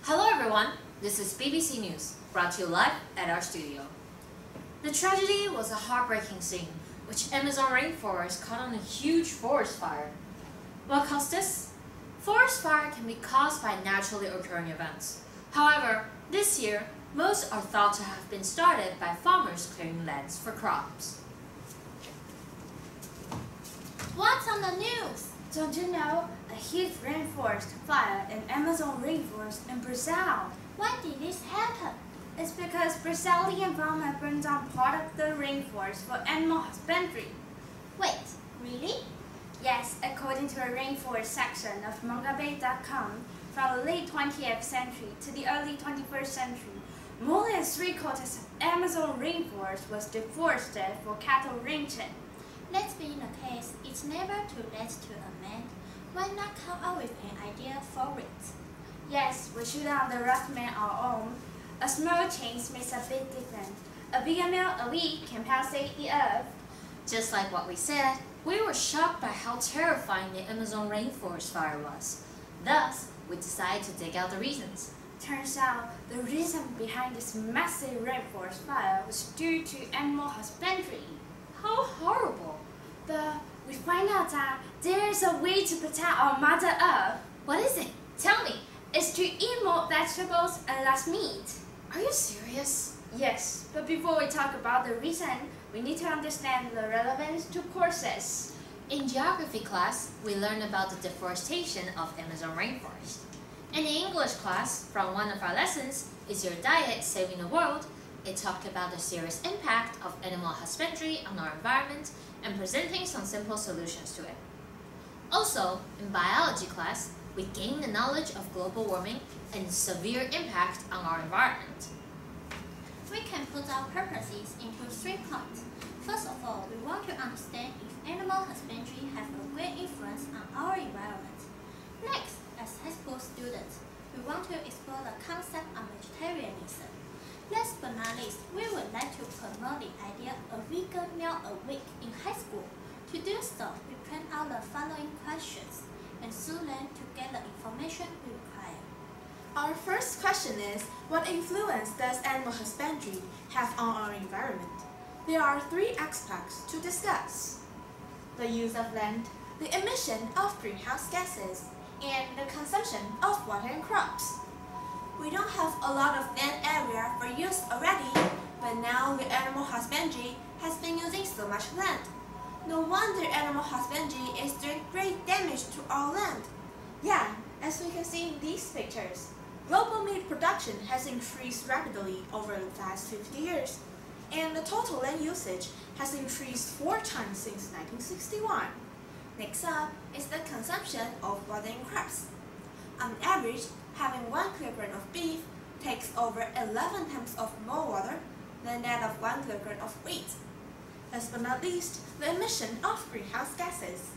Hello everyone, this is BBC News, brought to you live at our studio. The tragedy was a heartbreaking scene, which Amazon rainforest caught on a huge forest fire. What caused this? Forest fire can be caused by naturally occurring events. However, this year, most are thought to have been started by farmers clearing lands for crops. What's on the news? Don't you know? A huge rainforest fire in Amazon rainforest in Brazil. Why did this happen? It's because Brazilian farmer burned down part of the rainforest for animal husbandry. Wait, really? Yes, according to a rainforest section of Mangabe.com, from the late 20th century to the early 21st century, more than 3/4 of Amazon rainforest was deforested for cattle ranching. Let's be in a case, it's never too late to amend. Why not come up with an idea for it? Yes, we should on the rough man our own. A small change makes a big difference. A bigger meal a week can pulsate the earth. Just like what we said, we were shocked by how terrifying the Amazon rainforest fire was. Thus, we decided to dig out the reasons. Turns out, the reason behind this massive rainforest fire was due to animal husbandry. How horrible! But we find out that there is a way to protect our Mother Earth. What is it? Tell me! It's to eat more vegetables and less meat. Are you serious? Yes, but before we talk about the reason, we need to understand the relevance to courses. In geography class, we learned about the deforestation of Amazon rainforest. In the English class, from one of our lessons, Is Your Diet Saving the World?, it talked about the serious impact of animal husbandry on our environment and presenting some simple solutions to it. Also, in biology class, we gained the knowledge of global warming and its severe impact on our environment. We can put our purposes into 3 points. First of all, we want to understand if animal husbandry has a great influence on our environment. Next, as high school students, we want to explore the concept of vegetarianism. Last but not least, we would like to promote the idea of vegan meal a week in high school. To do so, we print out the following questions and soon learn to get the information we require. Our first question is, what influence does animal husbandry have on our environment? There are 3 aspects to discuss: the use of land, the emission of greenhouse gases, and the consumption of water and crops. We don't have a lot of land area for use already, but now the animal husbandry has been using so much land. No wonder animal husbandry is doing great damage to our land. Yeah, as we can see in these pictures, global meat production has increased rapidly over the past 50 years, and the total land usage has increased 4 times since 1961. Next up is the consumption of water and crops. On average, having 1 kilogram of beef takes over 11 times of more water than that of 1 kilogram of wheat. Last but not least, the emission of greenhouse gases.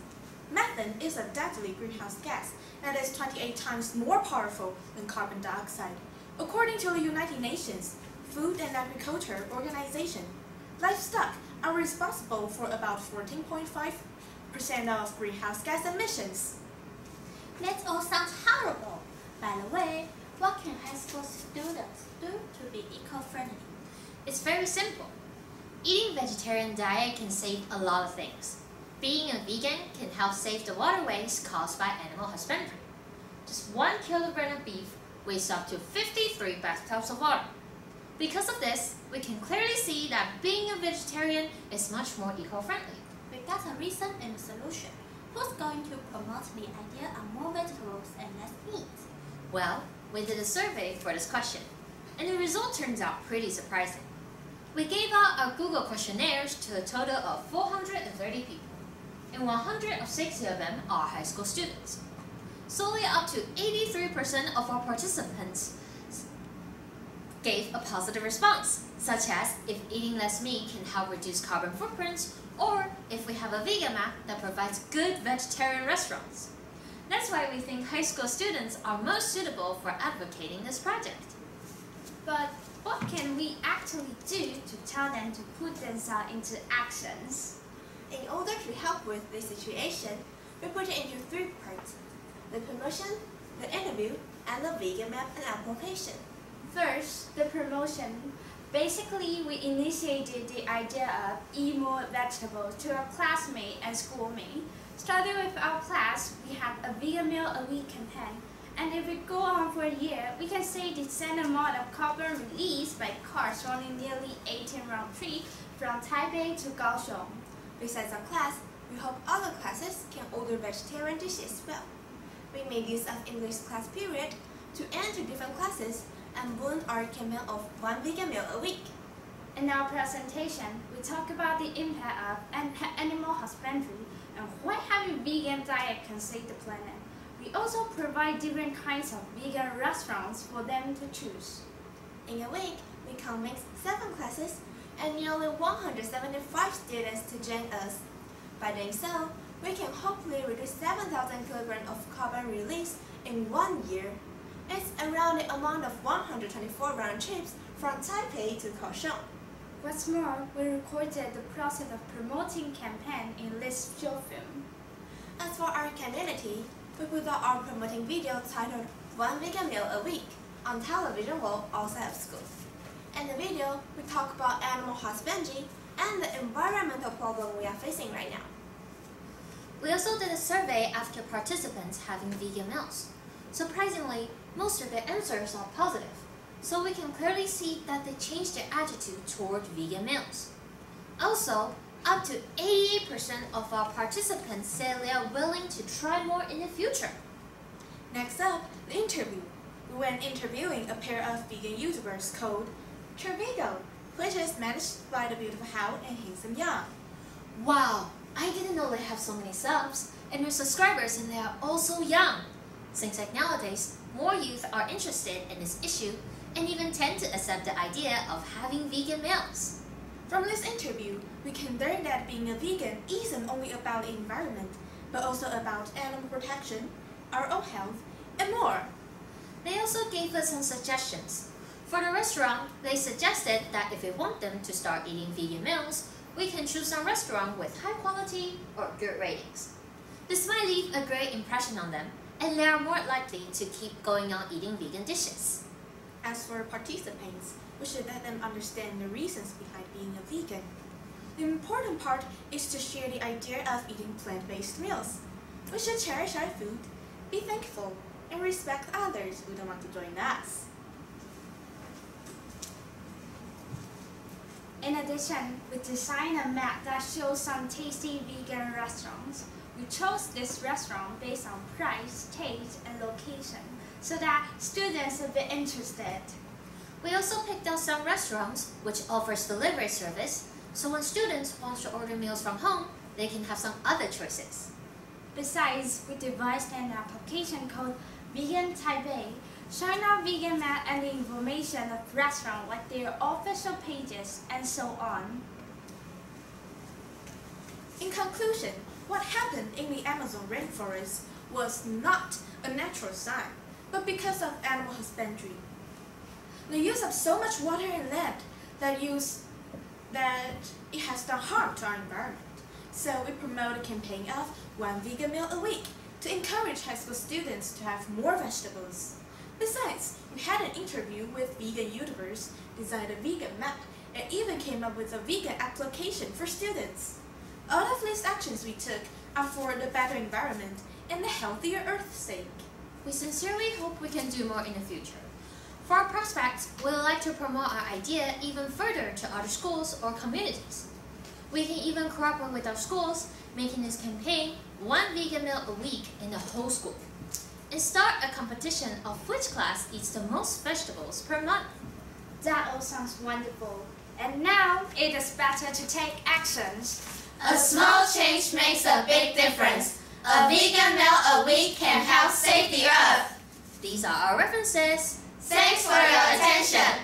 Methane is a deadly greenhouse gas that is 28 times more powerful than carbon dioxide. According to the United Nations Food and Agriculture Organization, livestock are responsible for about 14.5% of greenhouse gas emissions. That all sounds horrible. By the way, what can high school students do to be eco-friendly? It's very simple. Eating vegetarian diet can save a lot of things. Being a vegan can help save the water waste caused by animal husbandry. Just 1 kilogram of beef wastes up to 53 bathtubs of water. Because of this, we can clearly see that being a vegetarian is much more eco-friendly. We got a reason and a solution. Who's going to promote the idea of more vegetables and less meat? Well, we did a survey for this question, and the result turns out pretty surprising. We gave out our Google questionnaires to a total of 430 people, and 160 of them are high school students. Solely up to 83% of our participants gave a positive response, such as if eating less meat can help reduce carbon footprints, or if we have a vegan map that provides good vegetarian restaurants. That's why we think high school students are most suitable for advocating this project. But what can we actually do to tell them to put themselves into actions? In order to help with this situation, we put it into 3 parts: the promotion, the interview, and the vegan map and application. First, the promotion. Basically, we initiated the idea of eat more vegetables to our classmates and schoolmates. Starting with our class, we had a vegan meal a week campaign. And if we go on for a year, we can say the same amount of carbon released by cars running nearly 18 round trips from Taipei to Kaohsiung. Besides our class, we hope other classes can order vegetarian dishes as well. We made use of English class period to enter different classes and won our campaign of 1 vegan meal a week. In our presentation, we talk about the impact of animal husbandry and why having a vegan diet can save the planet. We also provide different kinds of vegan restaurants for them to choose. In a week, we can mix 7 classes and nearly 175 students to join us. By doing so, we can hopefully reduce 7,000 kilograms of carbon release in 1 year. It's around the amount of 124 round trips from Taipei to Kaohsiung. What's more, we recorded the process of promoting campaign in this short film. As for our community, we put out our promoting video titled 1 vegan meal a week on television wall outside of school. In the video, we talk about animal husbandry and the environmental problem we are facing right now. We also did a survey after participants having vegan meals. Surprisingly, most of the answers are positive, so we can clearly see that they changed their attitude toward vegan meals. Also, up to 88% of our participants say they are willing to try more in the future. Next up, the interview. We went interviewing a pair of vegan YouTubers called Trivigo, which is managed by the beautiful Hao and handsome Yang. Wow, I didn't know they have so many subs and their subscribers, and they are all so young. Seems like nowadays, more youth are interested in this issue and even tend to accept the idea of having vegan meals. From this interview, we can learn that being a vegan isn't only about the environment, but also about animal protection, our own health, and more. They also gave us some suggestions. For the restaurant, they suggested that if we want them to start eating vegan meals, we can choose some restaurant with high quality or good ratings. This might leave a great impression on them, and they are more likely to keep going on eating vegan dishes. As for participants, we should let them understand the reasons behind being a vegan. The important part is to share the idea of eating plant-based meals. We should cherish our food, be thankful, and respect others who don't want to join us. In addition, we designed a map that shows some tasty vegan restaurants. We chose this restaurant based on price, taste, and location, so that students will be interested. We also picked out some restaurants which offers delivery service, so when students want to order meals from home, they can have some other choices. Besides, we devised an application called Vegan Taipei, showing our vegan map and the information of restaurants like their official pages and so on. In conclusion, what happened in the Amazon rainforest was not a natural sign, but because of animal husbandry. The use of so much water and land that it has done harm to our environment. So we promote a campaign of 1 vegan meal a week to encourage high school students to have more vegetables. Besides, we had an interview with vegan YouTubers, designed a vegan map, and even came up with a vegan application for students. All of these actions we took are for the better environment and the healthier Earth's sake. We sincerely hope we can do more in the future. For our prospects, we would like to promote our idea even further to other schools or communities. We can even cooperate with our schools, making this campaign 1 vegan meal a week in the whole school, and start a competition of which class eats the most vegetables per month. That all sounds wonderful. And now, it is better to take actions. A small change makes a big difference. A vegan meal a week can help save the earth. These are our references. Thanks for your attention.